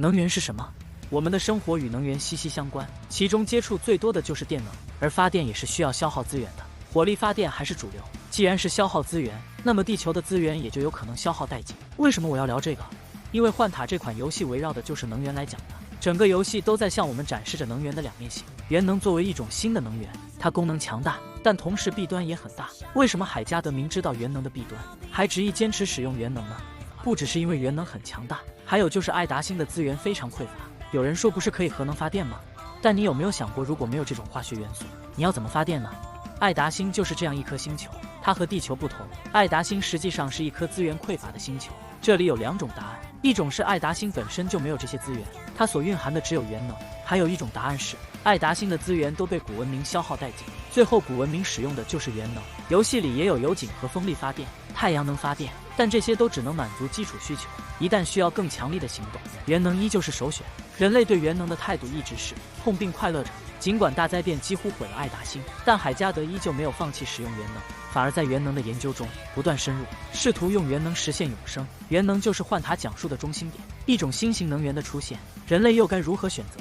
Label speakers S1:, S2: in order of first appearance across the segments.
S1: 能源是什么？我们的生活与能源息息相关，其中接触最多的就是电能，而发电也是需要消耗资源的。火力发电还是主流，既然是消耗资源，那么地球的资源也就有可能消耗殆尽。为什么我要聊这个？因为《幻塔》这款游戏围绕的就是能源来讲的，整个游戏都在向我们展示着能源的两面性。元能作为一种新的能源，它功能强大，但同时弊端也很大。为什么海加德明知道元能的弊端，还执意坚持使用元能呢？不只是因为元能很强大，还有就是爱达星的资源非常匮乏。有人说不是可以核能发电吗？但你有没有想过，如果没有这种化学元素，你要怎么发电呢？爱达星就是这样一颗星球，它和地球不同，爱达星实际上是一颗资源匮乏的星球。这里有两种答案，一种是爱达星本身就没有这些资源，它所蕴含的只有元能；还有一种答案是爱达星的资源都被古文明消耗殆尽，最后古文明使用的就是元能。游戏里也有油井和风力发电、太阳能发电，但这些都只能满足基础需求，一旦需要更强力的行动，元能依旧是首选。人类对元能的态度一直是痛并快乐着。尽管大灾变几乎毁了爱达星，但海加德依旧没有放弃使用元能，反而在元能的研究中不断深入，试图用元能实现永生。元能就是幻塔讲述的中心点，一种新型能源的出现，人类又该如何选择？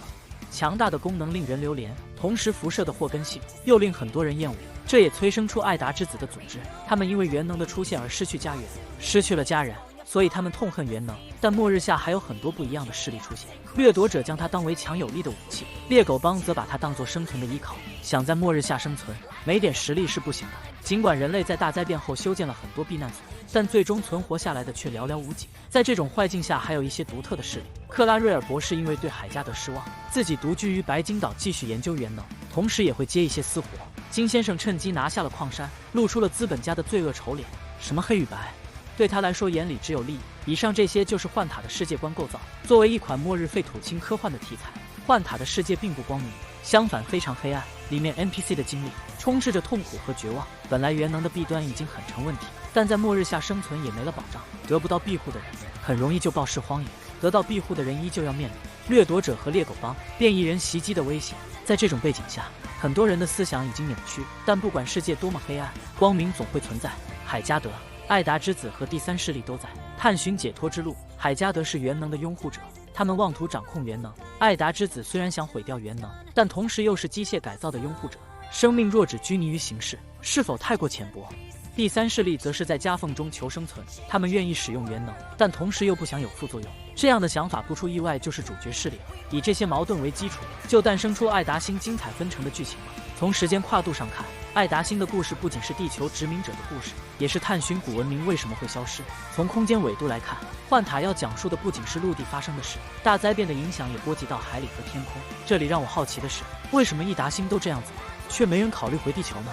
S1: 强大的功能令人流连，同时辐射的祸根性又令很多人厌恶，这也催生出爱达之子的组织。他们因为元能的出现而失去家园，失去了家人，所以他们痛恨元能。但末日下还有很多不一样的势力出现，掠夺者将它当为强有力的武器，猎狗帮则把它当作生存的依靠。想在末日下生存，没点实力是不行的。尽管人类在大灾变后修建了很多避难所，但最终存活下来的却寥寥无几。在这种坏境下，还有一些独特的势力。克拉瑞尔博士因为对海加德失望，自己独居于白金岛继续研究元能，同时也会接一些私活。金先生趁机拿下了矿山，露出了资本家的罪恶丑脸。什么黑与白，对他来说眼里只有利益。以上这些就是幻塔的世界观构造。作为一款末日废土清科幻的题材，幻塔的世界并不光明，相反非常黑暗。里面 NPC 的经历充斥着痛苦和绝望。本来元能的弊端已经很成问题，但在末日下生存也没了保障，得不到庇护的人很容易就暴尸荒野，得到庇护的人依旧要面临掠夺者和猎狗帮、变异人袭击的危险。在这种背景下，很多人的思想已经扭曲，但不管世界多么黑暗，光明总会存在。海加德、爱达之子和第三势力都在探寻解脱之路。海加德是元能的拥护者，他们妄图掌控元能。爱达之子虽然想毁掉元能，但同时又是机械改造的拥护者，生命若只拘泥于形式，是否太过浅薄？第三势力则是在夹缝中求生存，他们愿意使用元能，但同时又不想有副作用。这样的想法不出意外就是主角势力了。以这些矛盾为基础，就诞生出爱达星精彩纷呈的剧情了。从时间跨度上看，爱达星的故事不仅是地球殖民者的故事，也是探寻古文明为什么会消失。从空间纬度来看，幻塔要讲述的不仅是陆地发生的事，大灾变的影响也波及到海里和天空。这里让我好奇的是，为什么一达星都这样子，却没人考虑回地球呢？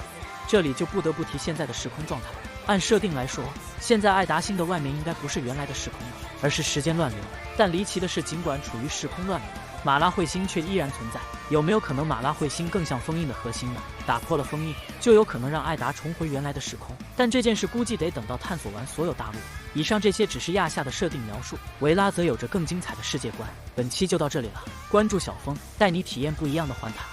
S1: 这里就不得不提现在的时空状态。按设定来说，现在爱达星的外面应该不是原来的时空了，而是时间乱流。但离奇的是，尽管处于时空乱流，马拉彗星却依然存在。有没有可能马拉彗星更像封印的核心呢？打破了封印，就有可能让艾达重回原来的时空。但这件事估计得等到探索完所有大陆。以上这些只是亚夏的设定描述，维拉则有着更精彩的世界观。本期就到这里了，关注小峰，带你体验不一样的幻塔。